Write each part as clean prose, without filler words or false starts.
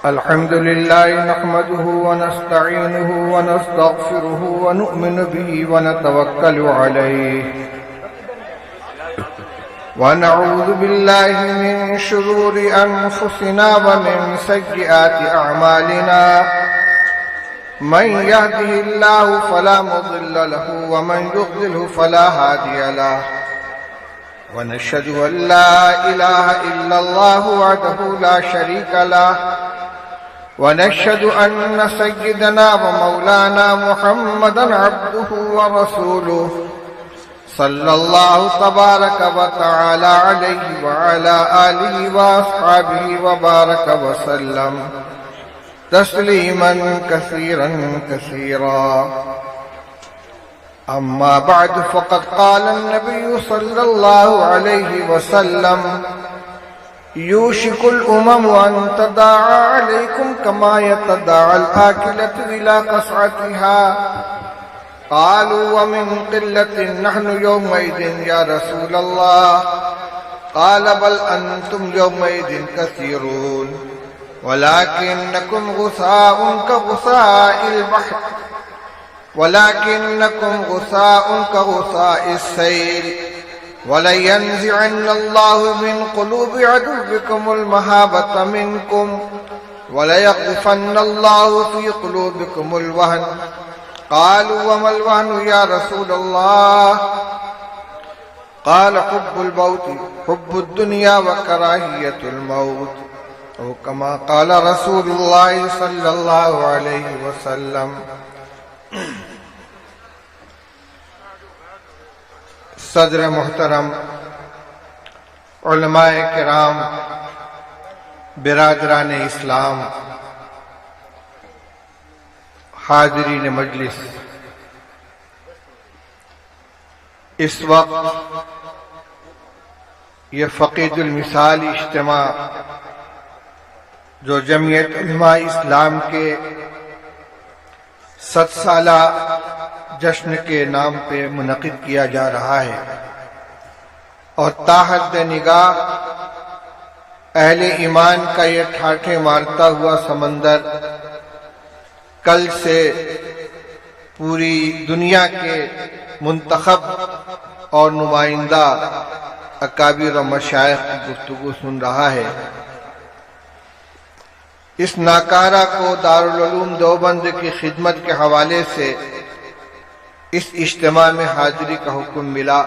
الحمد لله نحمده ونستعينه ونستغفره ونؤمن به ونتوكل عليه ونعوذ بالله من شرور أنفسنا ومن سيئات أعمالنا من يهده الله فلا مضل له ومن يضلله فلا هادي له ونشهد أن لا إله إلا الله وحده لا شريك له ونشهد أن سيدنا ومولانا محمدا عبده ورسوله صلى الله تبارك وتعالى عليه وعلى آله وأصحابه وبارك وسلم تسليما كثيرا كثيرا. أما بعد فقد قال النبي صلى الله عليه وسلم يوشك الأمم أن تداعى عليكم كما يتداعى الآكلة إلى قصعتها. قالوا ومن قلة نحن يومئذ يا رسول الله؟ قال بل أنتم يومئذ كثيرون ولكنكم غثاء كغثاء البحر السيل ولينزعن الله من قلوب عدوكم المهابة منكم وليقذفن الله في قلوبكم الوهن. قالوا وما الوهن يا رسول الله؟ قال حب الموت، حب الدنيا وكراهية الموت، أو كما قال رسول الله صلى الله عليه وسلم. صدر محترم، علماء کرام، برادران اسلام، حاضرین مجلس، اس وقت یہ فقید المثال اجتماع جو جمعیت علماء اسلام کے 7 سالہ جشن کے نام پہ منعقد کیا جا رہا ہے، اور تاحد نگاہ اہل ایمان کا یہ ٹھاٹھے مارتا ہوا سمندر کل سے پوری دنیا کے منتخب اور نمائندہ اکابر و مشائخ کی گفتگو سن رہا ہے. اس ناکارہ کو دارالعلوم دیوبند کی خدمت کے حوالے سے اس اجتماع میں حاضری کا حکم ملا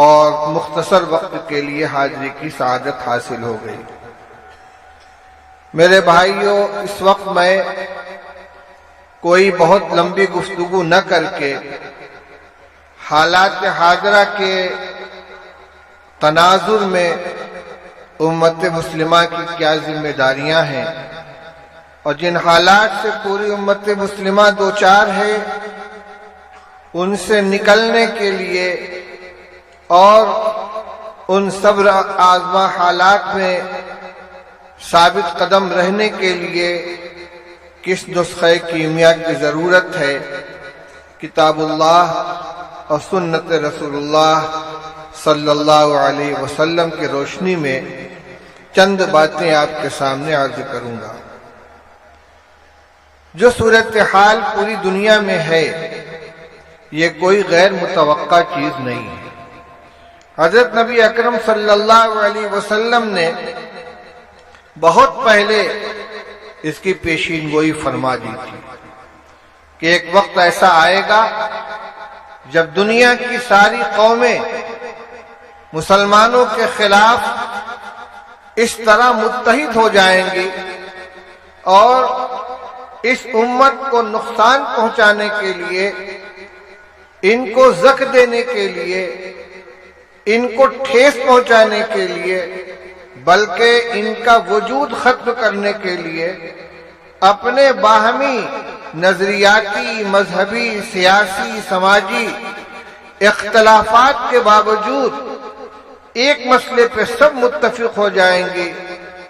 اور مختصر وقت کے لیے حاضری کی سعادت حاصل ہو گئی. میرے بھائیوں، اس وقت میں کوئی بہت لمبی گفتگو نہ کر کے حالات حاضرہ کے تناظر میں امت مسلمہ کی کیا ذمہ داریاں ہیں اور جن حالات سے پوری امت مسلمہ دوچار ہے ان سے نکلنے کے لیے اور ان صبر آزما حالات میں ثابت قدم رہنے کے لیے کس نسخہ کیمیا کی ضرورت ہے، کتاب اللہ اور سنت رسول اللہ صلی اللہ علیہ وسلم کی روشنی میں چند باتیں آپ کے سامنے عرض کروں گا. جو صورتحال پوری دنیا میں ہے یہ کوئی غیر متوقع چیز نہیں ہے. حضرت نبی اکرم صلی اللہ علیہ وسلم نے بہت پہلے اس کی پیشین گوئی فرما دی تھی کہ ایک وقت ایسا آئے گا جب دنیا کی ساری قومیں مسلمانوں کے خلاف اس طرح متحد ہو جائیں گی اور اس امت کو نقصان پہنچانے کے لیے، ان کو زخ دینے کے لیے، ان کو ٹھیس پہنچانے کے لیے، بلکہ ان کا وجود ختم کرنے کے لیے اپنے باہمی نظریاتی، مذہبی، سیاسی، سماجی اختلافات کے باوجود ایک مسئلے پہ سب متفق ہو جائیں گے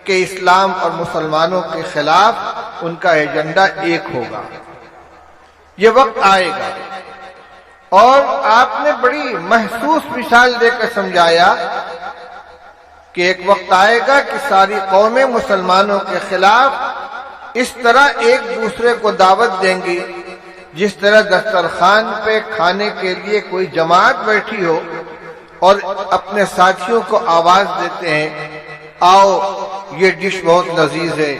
کہ اسلام اور مسلمانوں کے خلاف ان کا ایجنڈا ایک ہوگا. یہ وقت آئے گا اور آپ نے بڑی محسوس مثال دے کر سمجھایا کہ ایک وقت آئے گا کہ ساری قومیں مسلمانوں کے خلاف اس طرح ایک دوسرے کو دعوت دیں گی جس طرح دسترخوان پہ کھانے کے لیے کوئی جماعت بیٹھی ہو اور اپنے ساتھیوں کو آواز دیتے ہیں، آؤ یہ ڈش بہت لذیذ ہے،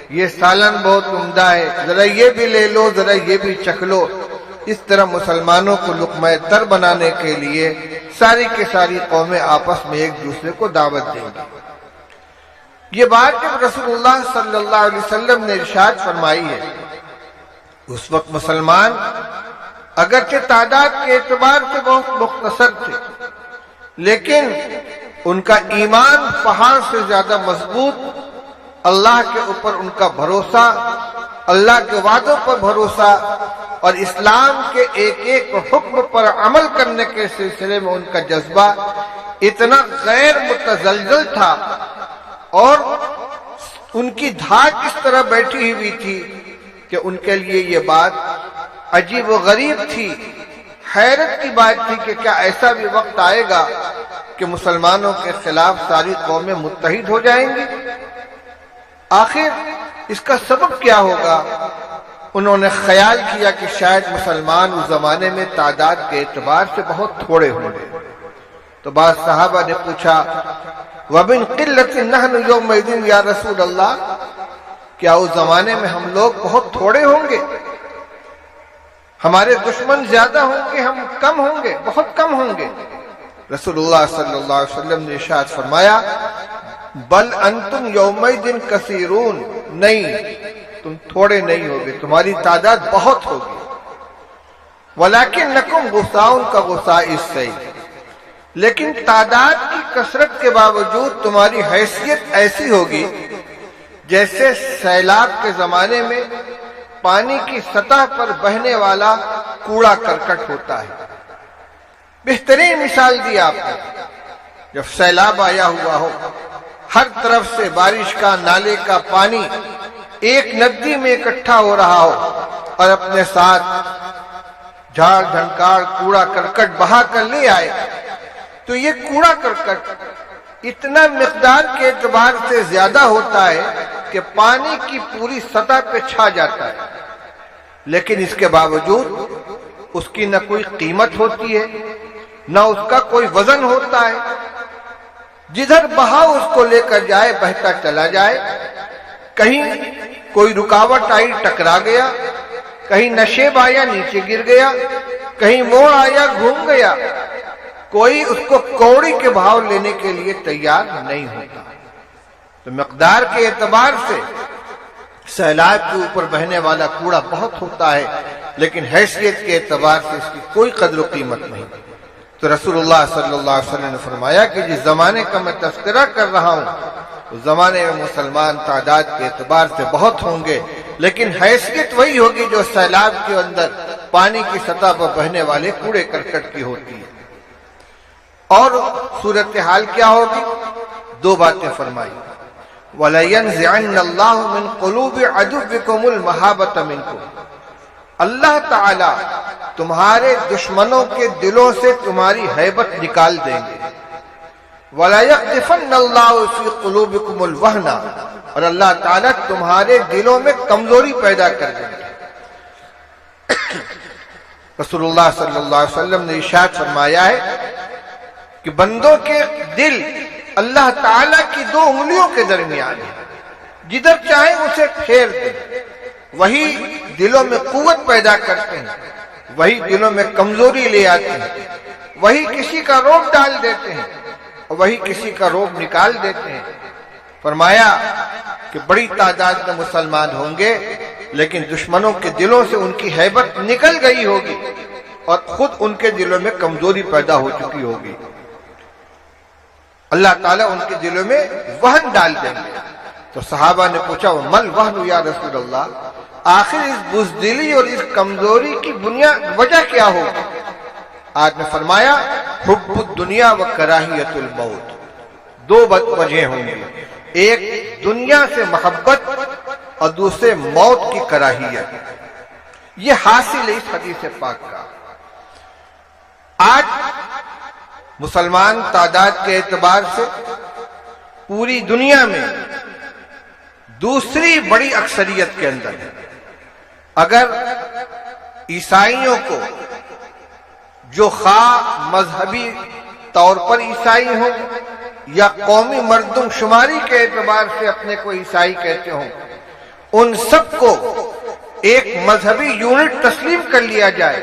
یہ سالن بہت عمدہ ہے، ذرا یہ بھی لے لو، ذرا یہ بھی چکھ لو۔ اس طرح مسلمانوں کو لقمہ تر بنانے کے لیے ساری کی ساری قومیں آپس میں ایک دوسرے کو دعوت دیں گی۔ یہ بات جب رسول اللہ صلی اللہ علیہ وسلم نے ارشاد فرمائی ہے، اس وقت مسلمان اگرچہ تعداد کے اعتبار سے بہت مختصر تھے، لیکن ان کا ایمان پہاڑ سے زیادہ مضبوط، اللہ کے اوپر ان کا بھروسہ، اللہ کے وعدوں پر بھروسہ اور اسلام کے ایک ایک حکم پر عمل کرنے کے سلسلے میں ان کا جذبہ اتنا غیر متزلزل تھا اور ان کی دھاک اس طرح بیٹھی ہوئی تھی کہ ان کے لیے یہ بات عجیب و غریب تھی، حیرت کی بات تھی کہ کیا ایسا بھی وقت آئے گا کہ مسلمانوں کے خلاف ساری قومیں متحد ہو جائیں گی؟ آخر اس کا سبب کیا ہوگا؟ انہوں نے خیال کیا کہ شاید مسلمان اس زمانے میں تعداد کے اعتبار سے بہت تھوڑے ہوں گے۔ تو بعض صحابہ نے پوچھا، وَمِن قِلَّةٍ نَحْنُ يَوْمَئِذٍ یا رسول اللہ، کیا اس زمانے میں ہم لوگ بہت تھوڑے ہوں گے؟ ہمارے دشمن زیادہ ہوں گے، ہم کم ہوں گے، بہت کم ہوں گے؟ رسول اللہ صلی اللہ علیہ وسلم نے ارشاد فرمایا، بل انتم یومئذ کثیرون، نہیں تم تھوڑے نہیں ہوگے، تمہاری تعداد بہت ہوگی، ولیکنکم غثاء کغثاء السیل، لیکن تعداد کی کثرت کے باوجود تمہاری حیثیت ایسی ہوگی جیسے سیلاب کے زمانے میں پانی کی سطح پر بہنے والا کوڑا کرکٹ ہوتا ہے۔ بہترین مثال دی آپ نے، جب سیلاب آیا ہوا ہو، ہر طرف سے بارش کا، نالے کا پانی ایک ندی میں اکٹھا ہو رہا ہو اور اپنے ساتھ جھاڑ جھنکار کوڑا کرکٹ بہا کر لے آئے، تو یہ کوڑا کرکٹ اتنا مقدار کے اعتبار سے زیادہ ہوتا ہے کہ پانی کی پوری سطح پہ چھا جاتا ہے، لیکن اس کے باوجود اس کی نہ کوئی قیمت ہوتی ہے، نہ اس کا کوئی وزن ہوتا ہے، جدھر بہاؤ اس کو لے کر جائے بہتا چلا جائے، کہیں کوئی رکاوٹ آئی ٹکرا گیا، کہیں نشیب آیا نیچے گر گیا، کہیں موڑ آیا گھوم گیا، کوئی اس کو کوڑی کے بھاؤ لینے کے لیے تیار نہیں ہوتا۔ تو مقدار کے اعتبار سے سیلاب کے اوپر بہنے والا کوڑا بہت ہوتا ہے، لیکن حیثیت کے اعتبار سے اس کی کوئی قدر و قیمت نہیں۔ تو رسول اللہ صلی اللہ علیہ وسلم نے فرمایا کہ جس زمانے کا میں تذکرہ کر رہا ہوں اس زمانے میں مسلمان تعداد کے اعتبار سے بہت ہوں گے، لیکن حیثیت وہی ہوگی جو سیلاب کے اندر پانی کی سطح پر بہنے والے کوڑے کرکٹ کی ہوتی ہے۔ اور صورتحال کیا ہوگی؟ دو باتیں فرمائی، وَلَيَنزِعَنَّ اللَّهُ مِن قُلُوبِ عَدُوِّكُمُ الْمَحَابَّةَ مِنكُمْ، اللہ تعالی تمہارے دشمنوں کے دلوں سے تمہاری ہیبت نکال دیں گے، وَلَا يَقْذِفَنَّ اللَّهُ فِي قُلُوبِكُمُ الْوَهْنَ، اور اللہ تعالیٰ تمہارے دلوں میں کمزوری پیدا کر دیں گے۔ رسول اللہ صلی اللہ علیہ وسلم نے ارشاد فرمایا ہے کہ بندوں کے دل اللہ تعالیٰ کی دو انگلیوں کے درمیان ہے، جدھر چاہیں اسے پھیر دیں، وہی دلوں میں قوت پیدا کرتے ہیں، وہی دلوں میں کمزوری لے آتے ہیں، وہی کسی کا روب ڈال دیتے ہیں اور وہی کسی کا روب نکال دیتے ہیں۔ فرمایا کہ بڑی تعداد میں مسلمان ہوں گے، لیکن دشمنوں کے دلوں سے ان کی ہیبت نکل گئی ہوگی اور خود ان کے دلوں میں کمزوری پیدا ہو چکی ہوگی۔ اللہ تعالیٰ ان کے دلوں میں وہن ڈال دیں گے۔ تو صحابہ نے پوچھا، مل وہن یا رسول اللہ، آخر اس بزدلی اور اس کمزوری کی وجہ کیا ہوگی؟ آپ نے فرمایا، حب الدنیا و کراہیت الموت، دو وجہ ہوں گی، ایک دنیا سے محبت اور دوسرے موت کی کراہیت۔ یہ حاصل ہے اس حدیث پاک کا۔ آج مسلمان تعداد کے اعتبار سے پوری دنیا میں دوسری بڑی اکثریت کے اندر ہے۔ اگر عیسائیوں کو جو خواہ مذہبی طور پر عیسائی ہوں یا قومی مردم شماری کے اعتبار سے اپنے کو عیسائی کہتے ہوں، ان سب کو ایک مذہبی یونٹ تسلیم کر لیا جائے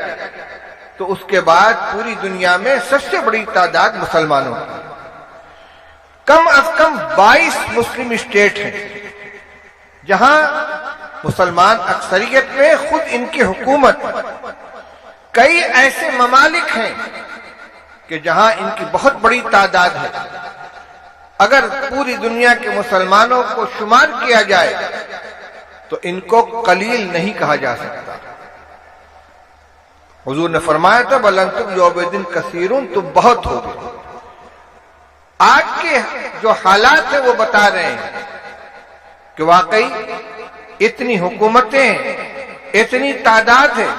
تو اس کے بعد پوری دنیا میں سب سے بڑی تعداد مسلمانوں کی، کم از کم 22 مسلم اسٹیٹ ہیں جہاں مسلمان اکثریت میں خود ان کی حکومت، کئی ایسے ممالک ہیں کہ جہاں ان کی بہت بڑی تعداد ہے۔ اگر پوری دنیا کے مسلمانوں کو شمار کیا جائے تو ان کو قلیل نہیں کہا جا سکتا۔ حضور نے فرمایا تھا بل انتم یومئذ کثیرون، تم بہت ہو گئے۔ آج کے جو حالات ہیں وہ بتا رہے ہیں کہ واقعی اتنی حکومتیں، اتنی تعداد ہے،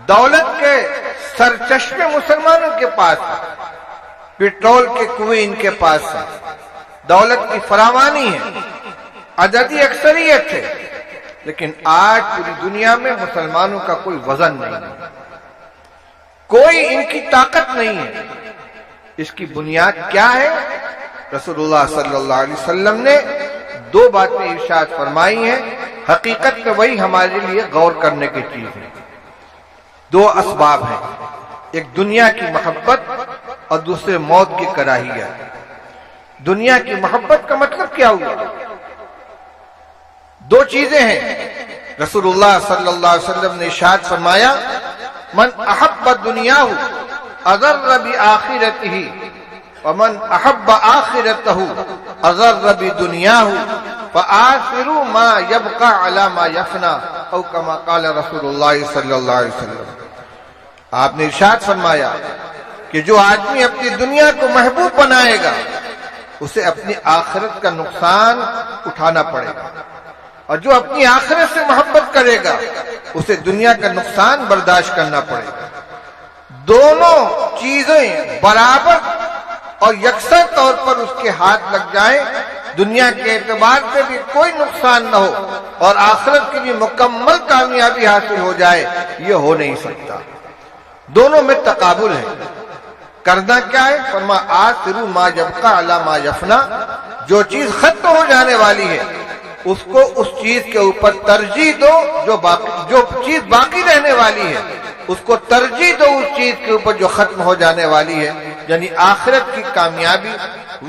دولت کے سرچشمے مسلمانوں کے پاس ہے، پیٹرول کے کنویں ان کے پاس ہے، دولت کی فراوانی ہے، عددی اکثریت ہے، لیکن آج پوری دنیا میں مسلمانوں کا کوئی وزن نہیں ہے، کوئی ان کی طاقت نہیں ہے۔ اس کی بنیاد کیا ہے؟ رسول اللہ صلی اللہ علیہ وسلم نے 2 باتیں ارشاد فرمائی ہیں، حقیقت میں وہی ہمارے لیے غور کرنے کی چیز ہے۔ 2 اسباب ہیں، ایک دنیا کی محبت اور دوسرے موت کی کراہیت۔ دنیا کی محبت کا مطلب کیا ہوا؟ 2 چیزیں ہیں۔ رسول اللہ صلی اللہ علیہ وسلم نے ارشاد فرمایا من احب دنیاہ اضر بآخرتہ ومن احب آخرتہ اضر بدنیاہ فآخروا ما يبقى على ما يفنى او كما قال رسول اللہ صلی اللہ علیہ وسلم۔ آپ نے ارشاد فرمایا کہ جو آدمی اپنی دنیا کو محبوب بنائے گا اسے اپنی آخرت کا نقصان اٹھانا پڑے گا، اور جو اپنی آخرت سے محبت کرے گا اسے دنیا کا نقصان برداشت کرنا پڑے گا۔ دونوں چیزیں برابر اور یکساں طور پر اس کے ہاتھ لگ جائیں، دنیا کے اعتبار سے بھی کوئی نقصان نہ ہو اور آخرت کی بھی مکمل کامیابی حاصل ہو جائے، یہ ہو نہیں سکتا۔ دونوں میں تقابل ہے۔ کرنا کیا ہے؟ فرما آخروا ما یبقى علی ما یفنى، جو چیز ختم ہو جانے والی ہے اس کو اس چیز کے اوپر ترجیح دو، جو چیز باقی رہنے والی ہے اس کو ترجیح دو اس چیز کے اوپر جو ختم ہو جانے والی ہے، یعنی آخرت کی کامیابی،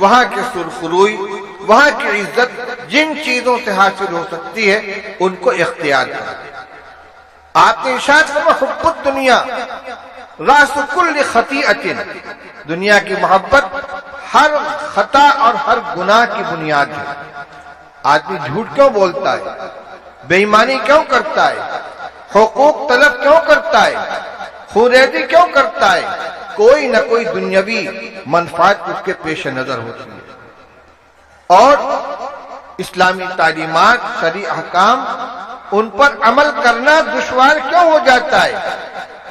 وہاں کی سرخروئی، وہاں کی عزت جن چیزوں سے حاصل ہو سکتی ہے ان کو اختیار کرو۔ آپ نے ارشاد فرمایا حب الدنیا راس کل خطیئۃ، دنیا کی محبت ہر خطا اور ہر گناہ کی بنیاد ہے۔ آدمی جھوٹ کیوں بولتا ہے؟ بے ایمانی کیوں کرتا ہے؟ حقوق طلب کیوں کرتا ہے؟ خوریزی کیوں کرتا ہے؟ کوئی نہ کوئی دنیاوی منفعت اس کے پیش نظر ہوتی ہے۔ اور اسلامی تعلیمات، شرعی احکام، ان پر عمل کرنا دشوار کیوں ہو جاتا ہے؟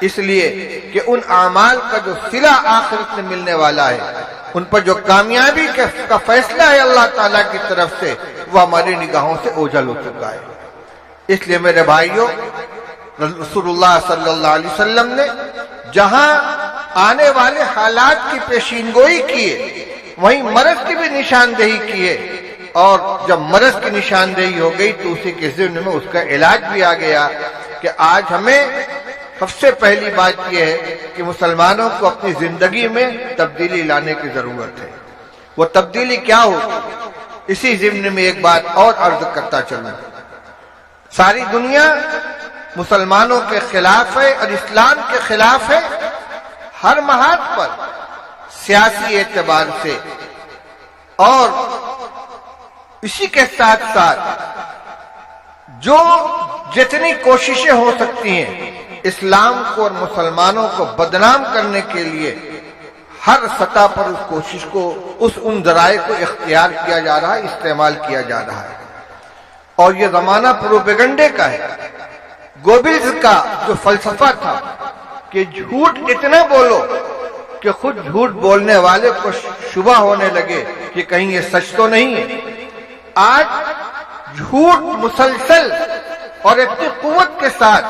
اس لیے کہ ان اعمال کا جو صلہ آخرت میں ملنے والا ہے، ان پر جو کامیابی کا فیصلہ ہے اللہ تعالیٰ کی طرف سے، وہ ہماری نگاہوں سے اوجھل ہو چکا ہے۔ اس لیے میرے بھائیوں، رسول اللہ صلی اللہ علیہ وسلم نے جہاں آنے والے حالات کی پیشین گوئی کی ہے، وہیں مرض کی بھی نشاندہی کی ہے، اور جب مرض کی نشاندہی ہو گئی تو اسی کے ضمن میں اس کا علاج بھی آ گیا کہ آج ہمیں سب سے پہلی بات یہ ہے کہ مسلمانوں کو اپنی زندگی میں تبدیلی لانے کی ضرورت ہے۔ وہ تبدیلی کیا ہوگی؟ اسی ضمن میں ایک بات اور عرض کرتا چلوں۔ ساری دنیا مسلمانوں کے خلاف ہے اور اسلام کے خلاف ہے ہر محاذ پر، سیاسی اعتبار سے، اور اسی کے ساتھ ساتھ جو جتنی کوششیں ہو سکتی ہیں اسلام کو اور مسلمانوں کو بدنام کرنے کے لیے، ہر سطح پر اس کوشش کو، ان ذرائع کو اختیار کیا جا رہا ہے، استعمال کیا جا رہا ہے۔ اور یہ زمانہ پروپیگنڈے کا ہے۔ گوبلز کا جو فلسفہ تھا کہ جھوٹ اتنا بولو کہ خود جھوٹ بولنے والے کو شبہ ہونے لگے کہ کہیں یہ سچ تو نہیں ہے۔ آج جھوٹ مسلسل اور اتنی قوت کے ساتھ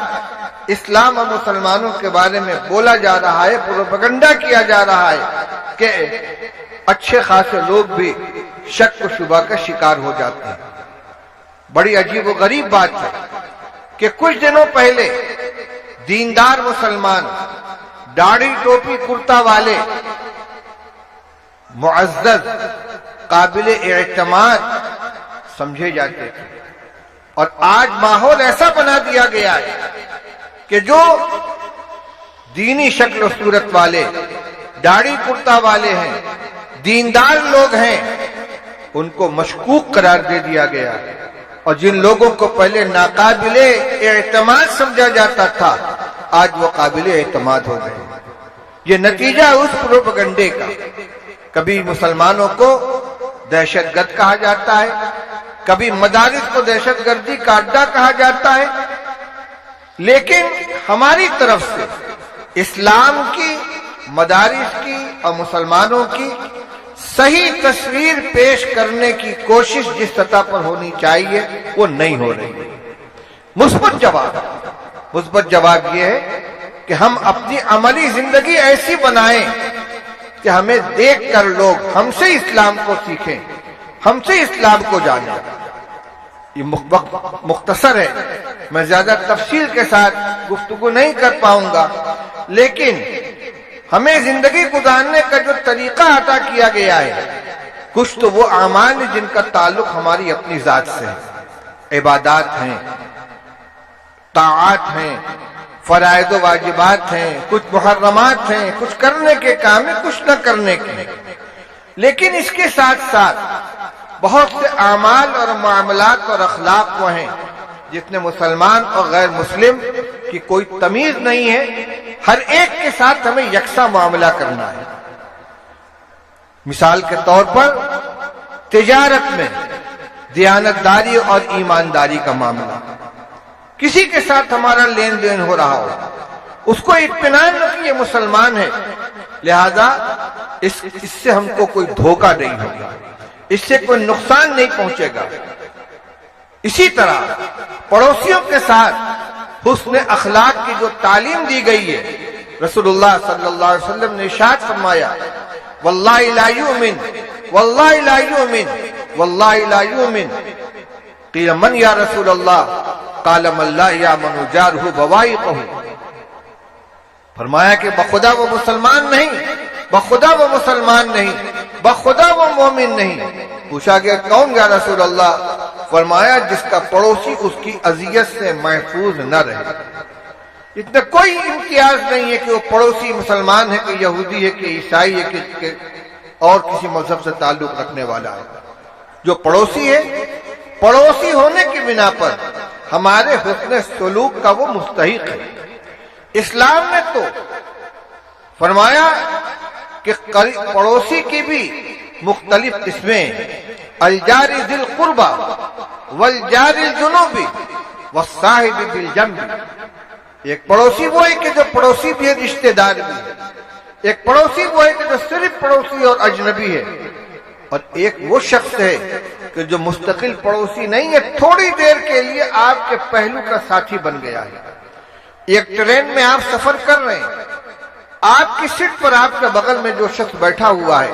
اسلام اور مسلمانوں کے بارے میں بولا جا رہا ہے، پروپیگنڈا کیا جا رہا ہے کہ اچھے خاصے لوگ بھی شک و شبہ کا شکار ہو جاتے ہیں۔ بڑی عجیب و غریب بات ہے کہ کچھ دنوں پہلے دیندار مسلمان، داڑھی ٹوپی کرتا والے، معزز، قابل اعتماد سمجھے جاتے تھے، اور آج ماحول ایسا بنا دیا گیا ہے کہ جو دینی شکل و صورت والے، داڑھی کرتا والے ہیں، دیندار لوگ ہیں، ان کو مشکوک قرار دے دیا گیا، اور جن لوگوں کو پہلے ناقابل اعتماد سمجھا جاتا تھا آج وہ قابل اعتماد ہو گئے۔ یہ نتیجہ اس پروپیگنڈے کا۔ کبھی مسلمانوں کو دہشت گرد کہا جاتا ہے، کبھی مدارس کو دہشت گردی کا اڈا کہا جاتا ہے، لیکن ہماری طرف سے اسلام کی، مدارس کی اور مسلمانوں کی صحیح تصویر پیش کرنے کی کوشش جس سطح پر ہونی چاہیے وہ نہیں ہو رہی ہے۔ مثبت جواب یہ ہے کہ ہم اپنی عملی زندگی ایسی بنائیں کہ ہمیں دیکھ کر لوگ ہم سے اسلام کو سیکھیں، ہم سے اسلام کو جانیں۔ یہ مختصر ہے، میں زیادہ تفصیل کے ساتھ گفتگو نہیں کر پاؤں گا، لیکن ہمیں زندگی گزارنے کا جو طریقہ عطا کیا گیا ہے، کچھ تو وہ اعمال ہیں جن کا تعلق ہماری اپنی ذات سے ہے، عبادات ہیں، طاعات ہیں، فرائض و واجبات ہیں، کچھ محرمات ہیں، کچھ کرنے کے کام ہیں، کچھ نہ کرنے کے۔ لیکن اس کے ساتھ ساتھ بہت سے اعمال اور معاملات اور اخلاق وہ ہیں جس نے مسلمان اور غیر مسلم کی کوئی تمیز نہیں ہے، ہر ایک کے ساتھ ہمیں یکساں معاملہ کرنا ہے۔ مثال کے طور پر تجارت میں دیانتداری اور ایمانداری کا معاملہ، کسی کے ساتھ ہمارا لین دین ہو رہا ہو، اس کو اطمینان نہ کہ یہ مسلمان ہے، لہذا اس سے ہم کو کوئی دھوکہ نہیں ہوگا، اس سے کوئی نقصان نہیں پہنچے گا۔ اسی طرح پڑوسیوں کے ساتھ حسن اخلاق کی جو تعلیم دی گئی ہے، رسول اللہ صلی اللہ علیہ وسلم نے ارشاد فرمایا، واللہ لا یؤمن، واللہ لا یؤمن، واللہ لا یؤمن۔ قیل من یا رسول اللہ؟ قال من لا یامن جارہ بوائقہ۔ فرمایا کہ بخدا وہ مسلمان نہیں، بخدا وہ مسلمان نہیں، بخدا وہ مومن نہیں۔ پوچھا گیا کون یا رسول اللہ؟ فرمایا جس کا پڑوسی اس کی اذیت سے محفوظ نہ رہے۔ اتنا کوئی امتیاز نہیں ہے کہ وہ پڑوسی مسلمان ہے کہ یہودی ہے کہ عیسائی ہے کہ اور کسی مذہب سے تعلق رکھنے والا ہے۔ جو پڑوسی ہے، پڑوسی ہونے کی بنا پر ہمارے حسن سلوک کا وہ مستحق ہے۔ اسلام نے تو فرمایا کہ پڑوسی کی بھی مختلف قسمیں، الجار ذی القربى والجار الجنوب والصاحب بالجنب۔ ایک پڑوسی وہ ہے کہ جو پڑوسی بھی ہے، رشتہ دار بھی ہے۔ ایک پڑوسی وہ ہے کہ جو صرف پڑوسی اور اجنبی ہے، اور ایک وہ شخص ہے کہ جو مستقل پڑوسی نہیں ہے، تھوڑی دیر کے لیے آپ کے پہلو کا ساتھی بن گیا ہے۔ ایک ٹرین میں آپ سفر کر رہے ہیں، آپ کی سیٹ پر آپ کے بغل میں جو شخص بیٹھا ہوا ہے،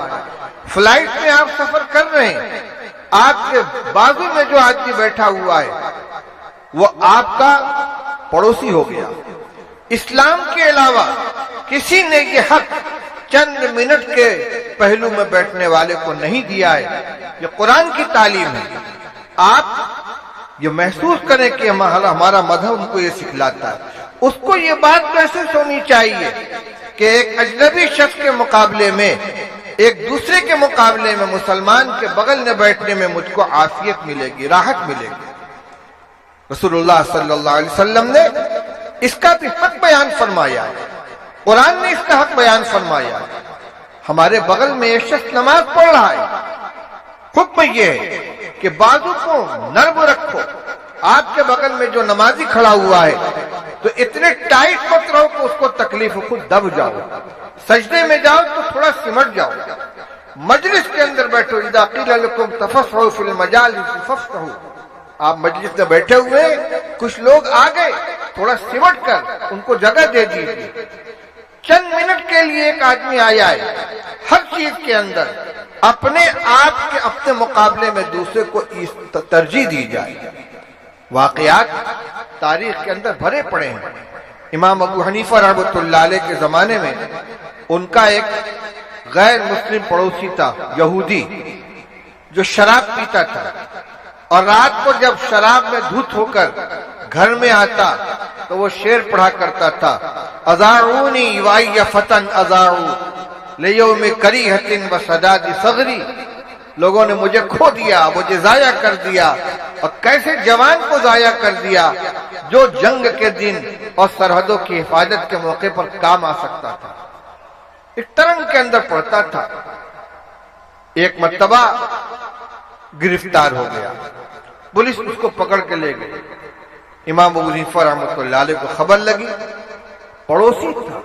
فلائٹ میں آپ سفر کر رہے ہیں، آپ کے بازو میں جو آدمی بیٹھا ہوا ہے وہ آپ کا پڑوسی ہو گیا۔ اسلام کے علاوہ کسی نے یہ حق چند منٹ کے پہلو میں بیٹھنے والے کو نہیں دیا ہے۔ یہ قرآن کی تعلیم ہے۔ آپ یہ محسوس کریں کہ ہمارا مذہب ان کو یہ سکھلاتا ہے۔ اس کو یہ بات محسوس ہونی چاہیے کہ ایک اجنبی شخص کے مقابلے میں، ایک دوسرے کے مقابلے میں مسلمان کے بغل میں بیٹھنے میں مجھ کو عافیت ملے گی، راحت ملے گی۔ رسول اللہ صلی اللہ علیہ وسلم نے اس کا بھی حق بیان فرمایا ہے، قرآن نے اس کا حق بیان فرمایا ہے۔ ہمارے بغل میں ایک شخص نماز پڑھ رہا ہے، حکم یہ ہے کہ بازو کو نرم رکھو۔ آپ کے بغل میں جو نمازی کھڑا ہوا ہے تو اتنے ٹائٹ مت رہو کہ اس کو تکلیف ہو، خود دب جاؤ۔ سجدے میں جاؤ تو تھوڑا سمٹ جاؤ، مجلس کے اندر بیٹھو، اذا قیل لکم تفصحوا فی المجالس فافصحوا، آپ مجلس میں بیٹھے ہوئے، کچھ لوگ آ گئے، تھوڑا سمٹ کر ان کو جگہ دے دیجیے۔ چند منٹ کے لیے ایک آدمی آیا ہے، ہر چیز کے اندر اپنے آپ کے اپنے مقابلے میں دوسرے کو ترجیح دی جائے۔ واقعات تاریخ کے اندر بھرے پڑے ہیں۔ امام ابو حنیفہ رحمۃ اللہ علیہ کے زمانے میں ان کا ایک غیر مسلم پڑوسی تھا، یہودی، جو شراب پیتا تھا، اور رات کو جب شراب میں دھت ہو کر گھر میں آتا تو وہ شعر پڑھا کرتا تھا، اذاعونی وای فتن اذاعو لیوم کریہۃ وسداد صغری، لوگوں نے مجھے کھو دیا، مجھے ضائع کر دیا، اور کیسے جوان کو ضائع کر دیا جو جنگ کے دن اور سرحدوں کی حفاظت کے موقع پر کام آ سکتا تھا۔ ایک ترنگ کے اندر پڑتا تھا، ایک مرتبہ گرفتار ہو گیا، پولیس اس کو پکڑ کے لے گئی۔ امام ابو حنیفہ رحمۃ اللہ علیہ کو خبر لگی، پڑوسی تھا،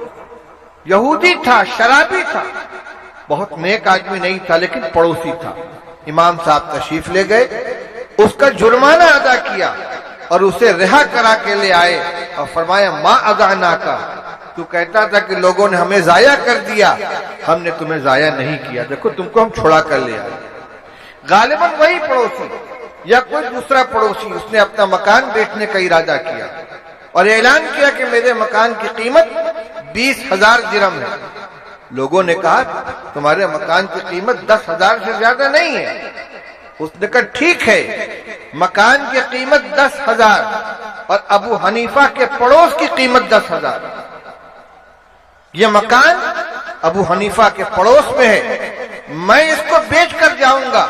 یہودی تھا، شرابی تھا، بہت نیک آدمی نہیں تھا لیکن پڑوسی تھا۔ امام صاحب تشریف لے گئے، اس کا جرمانہ ادا کیا اور اسے رہا کرا کے لے آئے اور فرمایا ما اذعناکا، تو کہتا تھا کہ لوگوں نے ہمیں ضائع کر دیا، ہم نے تمہیں ضائع نہیں کیا، دیکھو تم کو ہم چھڑا کر لے آئے۔ غالباً وہی پڑوسی یا کوئی دوسرا پڑوسی، اس نے اپنا مکان بیچنے کا ارادہ کیا اور اعلان کیا کہ میرے مکان کی قیمت 20,000 درہم ہے۔ لوگوں نے کہا تمہارے مکان کی قیمت 10,000 سے زیادہ نہیں ہے۔ اس نے کہا ٹھیک ہے، مکان کی قیمت 10,000 اور ابو حنیفہ کے پڑوس کی قیمت 10,000، یہ مکان ابو حنیفہ کے پڑوس میں ہے، میں اس کو بیچ کر جاؤں گا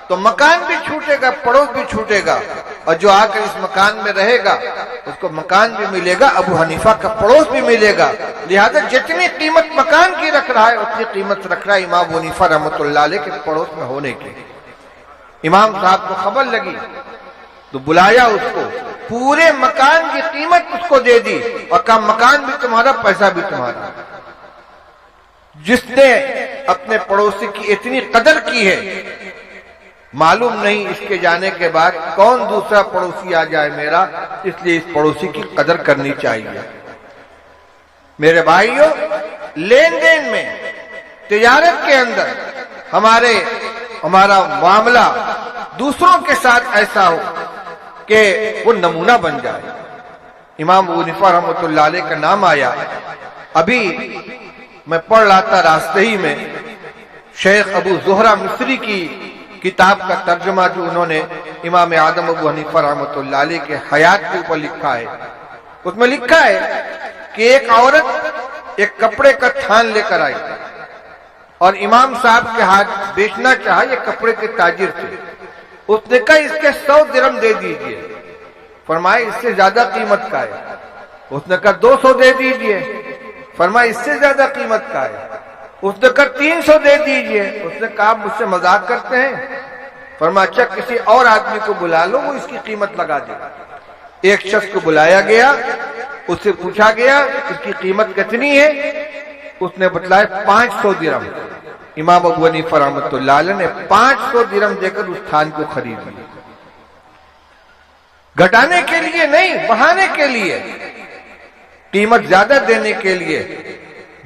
تو مکان بھی چھوٹے گا، پڑوس بھی چھوٹے گا، اور جو آ کر اس مکان میں رہے گا اس کو مکان بھی ملے گا، ابو حنیفہ کا پڑوس بھی ملے گا، لہذا جتنی قیمت مکان کی رکھ رہا ہے اتنی قیمت رکھ رہا ہے امام ابو حنیفہ رحمۃ اللہ علیہ کے پڑوس میں ہونے کی۔ امام صاحب کو خبر لگی تو بلایا اس کو، پورے مکان کی قیمت اس کو دے دی اور کہا مکان بھی تمہارا، پیسہ بھی تمہارا۔ جس نے اپنے پڑوسی کی اتنی قدر کی ہے، معلوم نہیں اس کے جانے کے بعد کون دوسرا پڑوسی آ جائے میرا، اس لیے اس پڑوسی کی قدر کرنی چاہیے۔ میرے بھائیوں، لین دین میں، تجارت کے اندر ہمارا معاملہ دوسروں کے ساتھ ایسا ہو کہ وہ نمونہ بن جائے۔ امام ابو حنیفہ رحمۃ اللہ علیہ کا نام آیا، ابھی میں پڑھ رہا تھا راستے ہی میں شیخ ابو زہرہ مصری کی کتاب کا ترجمہ جو انہوں نے امام اعظم ابو حنیفہ رحمۃ اللہ علیہ کے حیات کے اوپر لکھا ہے، اس میں لکھا ہے کہ ایک عورت ایک کپڑے کا تھان لے کر آئی اور امام صاحب کے ہاتھ بیچنا چاہا، یہ کپڑے کے تاجر تھے، اس نے کہا اس کے 100 درہم دے دیجئے، فرمایا اس سے زیادہ قیمت کا ہے، اس نے کہا 200 دے دیجئے، فرمایا اس سے زیادہ قیمت کا ہے، اس نے کہا 300 دے دیجئے، اس نے کہا مجھ سے مذاق کرتے ہیں، فرمایا اچھا کسی اور آدمی کو بلا لو وہ اس کی قیمت لگا دے۔ ایک شخص کو بلایا گیا، اس سے پوچھا گیا اس کی قیمت کتنی ہے، اس نے بتلایا 500 درہم۔ امام ابو حنیفہ رحمۃ اللہ علیہ نے 500 درہم دے کر اس تھان کو خرید لیا، گھٹانے کے لیے نہیں، بڑھانے کے لیے، قیمت زیادہ دینے کے لیے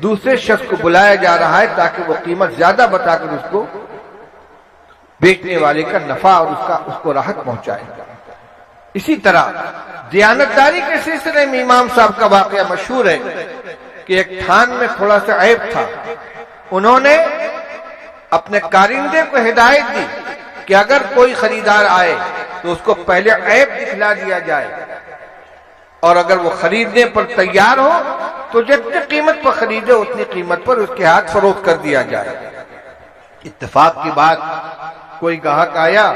دوسرے شخص کو بلایا جا رہا ہے تاکہ وہ قیمت زیادہ بتا کر اس کو بیچنے والے کا نفع اور اس کو راحت پہنچائے۔ اسی طرح دیانتداری کے سلسلے میں امام صاحب کا واقعہ مشہور ہے کہ ایک تھان میں تھوڑا سا عیب تھا، انہوں نے اپنے کارندے کو ہدایت دی کہ اگر کوئی خریدار آئے تو اس کو پہلے عیب دکھلا دیا جائے، اور اگر وہ خریدنے پر تیار ہو تو جتنی قیمت پر خریدے اتنی قیمت پر اس کے ہاتھ فروخت کر دیا جائے۔ اتفاق کی بات، کوئی گاہک آیا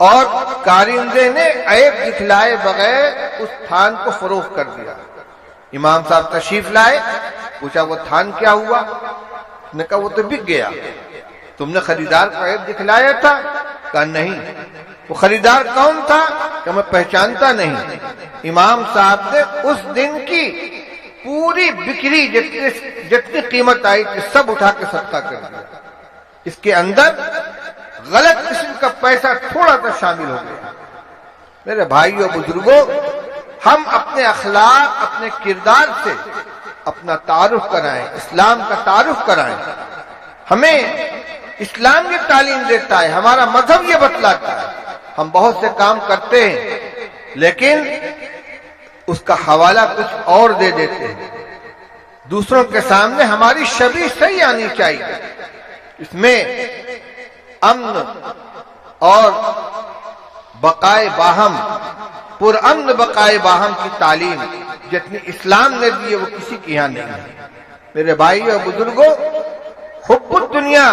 اور کارندے نے عیب دکھلائے بغیر اس تھان کو فروخت کر دیا۔ امام صاحب تشریف لائے، پوچھا وہ تھان کیا ہوا، اس نے کہا وہ تو بک گیا، تم نے خریدار کا عیب دکھلایا تھا، کہا نہیں۔ وہ خریدار کون تھا کہ میں پہچانتا نہیں۔ امام صاحب نے اس دن کی پوری بکری جتنی قیمت آئی تھی سب اٹھا کے صدقہ کر دیا. اس کے اندر غلط قسم کا پیسہ تھوڑا سا شامل ہو گیا. میرے بھائیوں بزرگوں، ہم اپنے اخلاق، اپنے کردار سے اپنا تعارف کرائیں، اسلام کا تعارف کرائیں. ہمیں اسلام یہ تعلیم دیتا ہے، ہمارا مذہب یہ بتلاتا ہے. ہم بہت سے کام کرتے ہیں لیکن اس کا حوالہ کچھ اور دے دیتے ہیں. دوسروں کے سامنے ہماری شبیہ صحیح آنی چاہیے. اس میں امن اور بقائے باہم، پرامن بقائے باہم کی تعلیم جتنی اسلام نے دی ہے وہ کسی کی یہاں نہیں ہے. میرے بھائی اور بزرگوں، حب الدنیا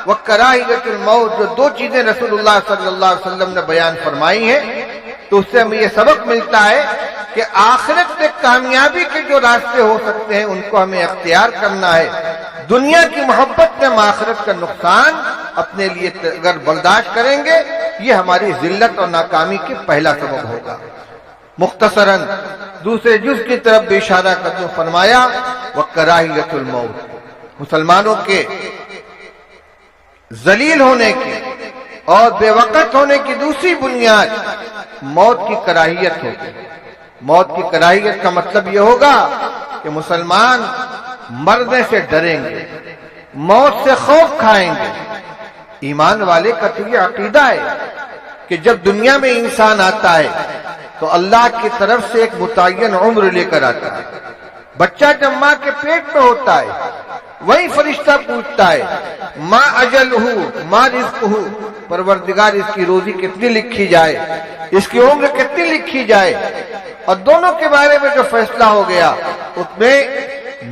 و کراہیت الموت، جو دو چیزیں رسول اللہ صلی اللہ علیہ وسلم نے بیان فرمائی ہیں، تو اس سے ہمیں یہ سبق ملتا ہے کہ آخرت میں کامیابی کے جو راستے ہو سکتے ہیں ان کو ہمیں اختیار کرنا ہے. دنیا کی محبت میں آخرت کا نقصان اپنے لیے اگر برداشت کریں گے، یہ ہماری ذلت اور ناکامی کے پہلا سبب ہوگا. مختصراً دوسرے جز کی طرف بھی اشارہ کرتے فرمایا وَكَرَاهِيَةُ الْمَوْتِ، مسلمانوں کے ذلیل ہونے کی اور بے وقت ہونے کی دوسری بنیاد موت کی کراہیت ہوگی. موت کی کراہیت کا مطلب یہ ہوگا کہ مسلمان مرنے سے ڈریں گے، موت سے خوف کھائیں گے. ایمان والے کا تو یہ عقیدہ ہے کہ جب دنیا میں انسان آتا ہے تو اللہ کی طرف سے ایک متعین عمر لے کر آتا ہے. بچہ جب ماں کے پیٹ میں ہوتا ہے وہی فرشتہ پوچھتا ہے ما اجلہ ما رزقہ، پروردگار اس کی روزی کتنی لکھی جائے، اس کی عمر کتنی لکھی جائے. اور دونوں کے بارے میں جو فیصلہ ہو گیا اس میں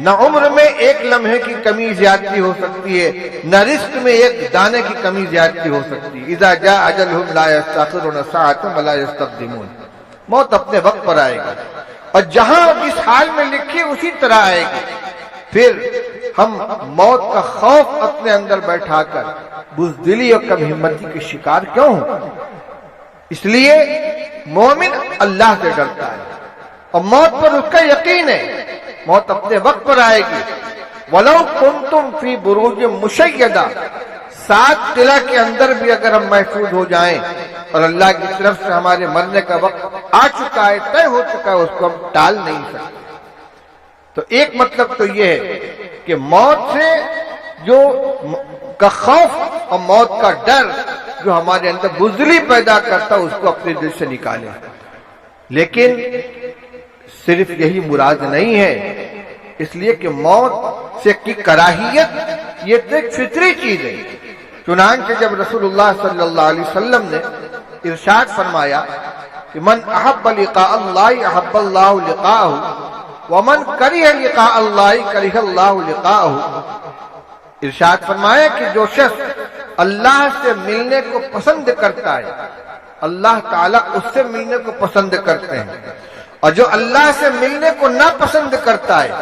نہ عمر میں ایک لمحے کی کمی زیادتی ہو سکتی ہے، نہ رزق میں ایک دانے کی کمی زیادتی ہو سکتی ہے. اذا جاء اجلہم لا یستأخرون ساعۃ ولا یستقدمون، موت اپنے وقت پر آئے گی اور جہاں جس حال میں لکھی اسی طرح آئے گی. پھر ہم موت کا خوف اپنے اندر بیٹھا کر بزدلی اور کم ہمتی کے شکار کیوں ہوں؟ اس لیے مومن اللہ سے ڈرتا ہے اور موت پر اس کا یقین ہے. موت اپنے وقت پر آئے گی. وَلَوْ كُنْتُمْ فِي بُرُوجٍ مُشَيَّدَةٍ، 7 قلعہ کے اندر بھی اگر ہم محفوظ ہو جائیں اور اللہ کی طرف سے ہمارے مرنے کا وقت آ چکا ہے، طے ہو چکا ہے، اس کو ہم ٹال نہیں سکتے. تو ایک مطلب تو یہ ہے کہ موت سے جو کا خوف اور موت کا ڈر جو ہمارے اندر بزدلی پیدا کرتا اس کو اپنے دل سے نکالیں. لیکن صرف یہی مراد نہیں ہے، اس لیے کہ موت سے کی کراہیت یہ تو ایک فطری چیز ہے. چنانچہ جب رسول اللہ صلی اللہ علیہ وسلم نے ارشاد فرمایا کہ من احب لقاء اللہ احب اللہ لقاءہ ومن کرہ لقاء اللہ کرہ اللہ لقاءہ، ارشاد فرمایا کہ جو شخص اللہ سے ملنے کو پسند کرتا ہے اللہ تعالیٰ اس سے ملنے کو پسند کرتے ہیں، اور جو اللہ سے ملنے کو ناپسند کرتا ہے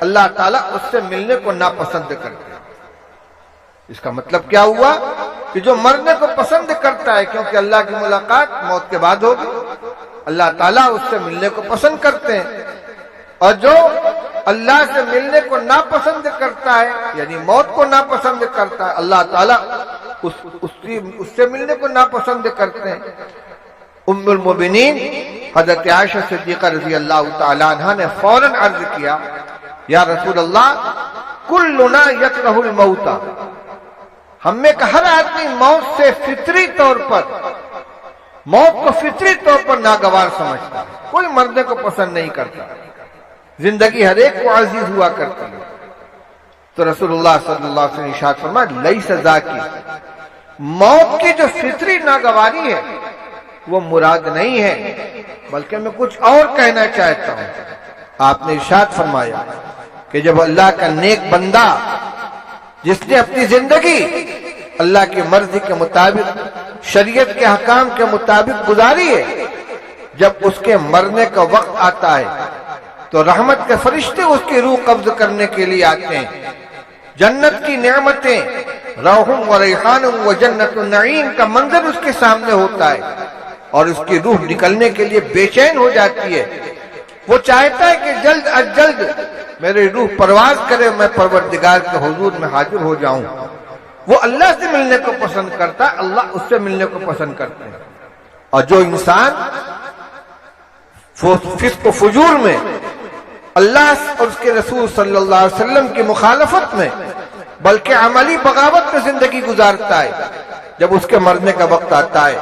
اللہ تعالیٰ اس سے ملنے کو ناپسند کرتے ہیں. اس کا مطلب کیا ہوا کہ جو مرنے کو پسند کرتا ہے کیونکہ اللہ کی ملاقات موت کے بعد ہوگی، اللہ تعالیٰ اس سے ملنے کو پسند کرتے ہیں. اور جو اللہ سے ملنے کو ناپسند کرتا ہے یعنی موت کو ناپسند کرتا ہے اللہ تعالیٰ اس سے ملنے کو ناپسند کرتے ہیں. ام المؤمنین حضرت عائشہ صدیقہ رضی اللہ تعالی عنہا نے فوراً عرض کیا یا رسول اللہ کلنا یکرہ الموت، ہم میں کہ ہر آدمی موت سے فطری طور پر موت کو فطری طور پر ناگوار سمجھتا ہے، کوئی مرنے کو پسند نہیں کرتا. زندگی ہر ایک کو عزیز ہوا کرتی ہے. تو رسول اللہ صلی اللہ علیہ وسلم ارشاد فرمایا لیس ذاکی، موت کی جو فطری ناگواری ہے وہ مراد نہیں ہے بلکہ میں کچھ اور کہنا چاہتا ہوں. آپ نے ارشاد فرمایا کہ جب اللہ کا نیک بندہ جس نے اپنی زندگی اللہ کی مرضی کے مطابق شریعت کے حکام کے مطابق گزاری ہے، جب اس کے مرنے کا وقت آتا ہے تو رحمت کے فرشتے اس کی روح قبض کرنے کے لیے آتے ہیں. جنت کی نعمتیں روح و ریحان و جنت النعیم کا منظر اس کے سامنے ہوتا ہے اور اس کی روح نکلنے کے لیے بے چین ہو جاتی ہے. وہ چاہتا ہے کہ جلد از جلد میری روح پرواز کرے، میں پروردگار کے حضور میں حاضر ہو جاؤں۔ وہ اللہ سے ملنے کو پسند کرتا ہے، اللہ اس سے ملنے کو پسند کرتے ہیں۔ اور جو انسان فسق و فجور میں، اللہ اور اس کے رسول صلی اللہ علیہ وسلم کی مخالفت میں، بلکہ عملی بغاوت میں زندگی گزارتا ہے، جب اس کے مرنے کا وقت آتا ہے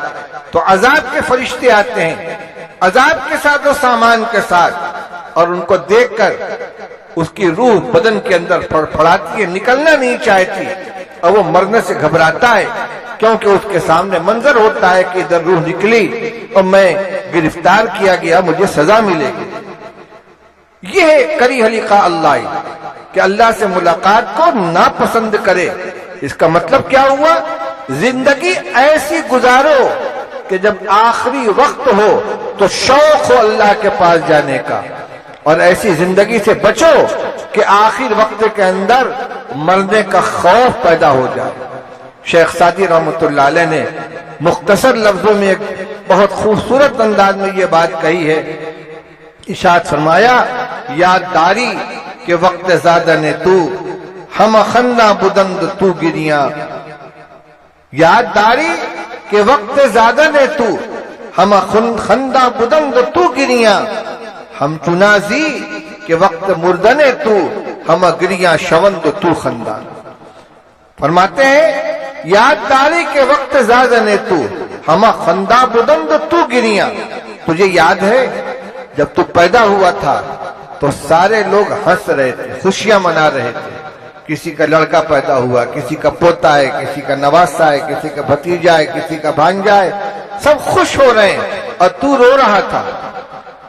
تو عذاب کے فرشتے آتے ہیں، عذاب کے ساتھ و سامان کے ساتھ، اور ان کو دیکھ کر اس کی روح بدن کے اندر پھڑپھڑاتی ہے، نکلنا نہیں چاہتی، اور وہ مرنے سے گھبراتا ہے، کیونکہ اس کے سامنے منظر ہوتا ہے کہ ادھر روح نکلی اور میں گرفتار کیا گیا، مجھے سزا ملے گی۔ یہ ہے کریہ لقاء اللہ، کہ اللہ سے ملاقات کو ناپسند کرے۔ اس کا مطلب کیا ہوا؟ زندگی ایسی گزارو کہ جب آخری وقت ہو تو شوق ہو اللہ کے پاس جانے کا، اور ایسی زندگی سے بچو کہ آخر وقت کے اندر مرنے کا خوف پیدا ہو جائے۔ شیخ سعدی رحمۃ اللہ علیہ نے مختصر لفظوں میں ایک بہت خوبصورت انداز میں یہ بات کہی ہے، ارشاد فرمایا، یاد داری کہ وقت زادہ نے تو ہم خندہ بدند تو گریاں، یاد داری کہ وقت زادہ نے تو ہم خندہ بدند تو گریاں، ہم چنازی کہ وقت مردن تو ہم گریاں شوند تو خندہ۔ فرماتے ہیں یاد داری کے وقت زادہ نے تو ہم خندہ بدند تو گریاں، تجھے یاد ہے جب تو پیدا ہوا تھا تو سارے لوگ ہنس رہے تھے، خوشیاں منا رہے تھے، کسی کا لڑکا پیدا ہوا، کسی کا پوتا ہے، کسی کا نواسا ہے، کسی کا بھتیجا ہے، کسی کا بھانجا ہے، سب خوش ہو رہے ہیں، اور تو رو رہا تھا،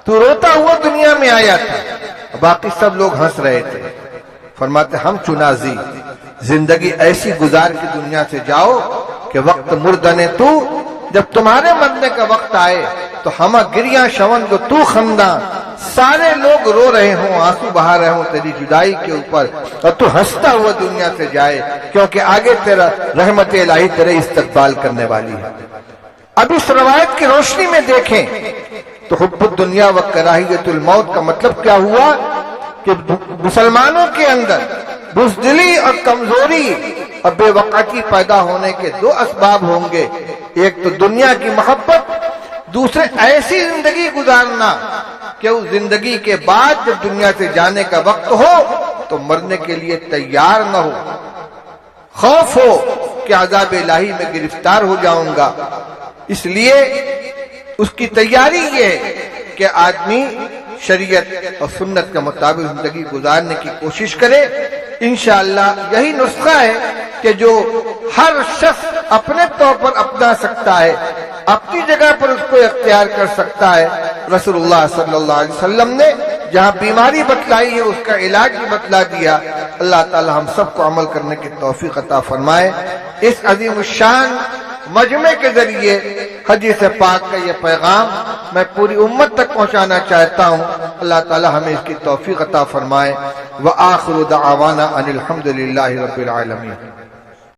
تو روتا ہوا دنیا میں آیا تھا، باقی سب لوگ ہنس رہے تھے۔ فرماتے ہم چنازی، زندگی ایسی گزار کے دنیا سے جاؤ کہ وقت مردنے تو، جب تمہارے مرنے کا وقت آئے تو ہم گریاں شوند تو خندہ، سارے لوگ رو رہے ہوں، آنسو بہا رہے ہوں تیری جدائی کے اوپر، اور تو ہنستا ہوا دنیا سے جائے، کیونکہ آگے تیرا رحمت الہی تیرے استقبال کرنے والی ہے۔ اب اس روایت کی روشنی میں دیکھیں تو حب الدنیا و کراہیت الموت کا مطلب کیا ہوا کہ مسلمانوں کے اندر بزدلی اور کمزوری اور بے وقعتی پیدا ہونے کے دو اسباب ہوں گے، ایک تو دنیا کی محبت، دوسرے ایسی زندگی گزارنا کہ اس زندگی کے بعد جب دنیا سے جانے کا وقت ہو تو مرنے کے لیے تیار نہ ہو، خوف ہو کہ عذاب الہی میں گرفتار ہو جاؤں گا۔ اس لیے اس کی تیاری یہ ہے کہ آدمی شریعت اور سنت کے مطابق زندگی گزارنے کی کوشش کرے۔ انشاءاللہ یہی نسخہ ہے کہ جو ہر شخص اپنے طور پر اپنا سکتا ہے، اپنی جگہ پر اس کو اختیار کر سکتا ہے۔ رسول اللہ صلی اللہ علیہ وسلم نے جہاں بیماری بتلائی ہے اس کا علاج بھی بتلا دیا۔ اللہ تعالی ہم سب کو عمل کرنے کی توفیق عطا فرمائے۔ اس عظیم الشان مجمع کے ذریعے حدیث پاک کا یہ پیغام میں پوری امت تک پہنچانا چاہتا ہوں۔ اللہ تعالی ہمیں اس کی توفیق عطا فرمائے۔ وآخر دعوانا ان الحمد للہ رب العالمین۔